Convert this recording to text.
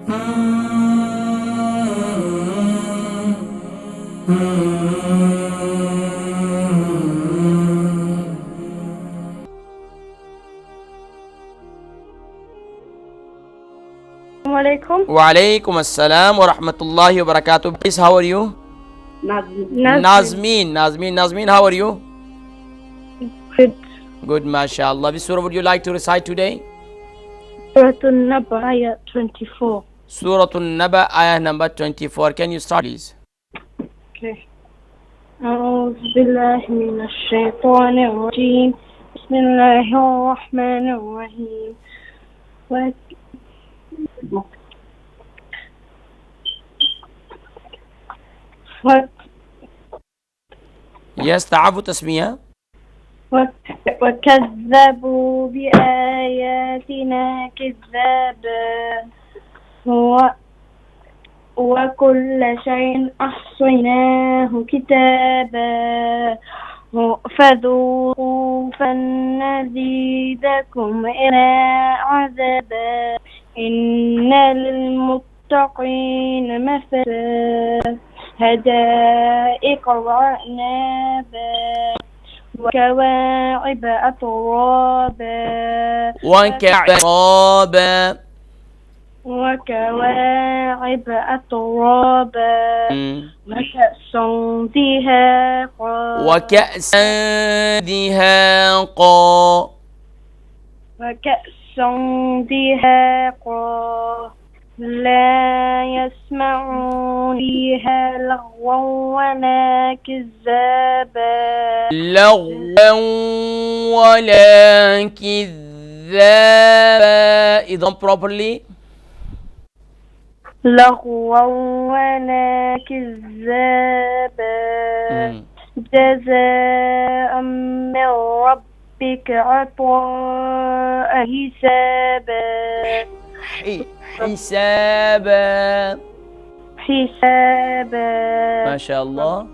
Assalamualaikum. Walaikum assalam wa rahmatullahi wa barakatuh. Please, how are you? Nazmin. Nazmeen, how are you? Good. Good, mashallah. Which surah would you like to recite today? Surah An-Naba, ayah 24. Surah An-Naba, ayah number 24. Can you start, please? Okay. أعوذ بالله من الشيطان الرجيم. بسم الله الرحمن الرحيم. Yes, ta'afu tasmiya. وكذبوا بآياتنا كذابا وكل شيء أحصيناه كتابا فذوقوا فلنزيدكم إلى عذابا إن للمتقين مفازا حدائق وأعنابا وكواعب أترابا وكواعب أترابا وكأسا دهاقا لا يسمعون فيها لغوا ولا كذابا إذا properly. لغوا ولا كذابا جزاء من ربك عطاء حسابا حسابا ما شاء الله.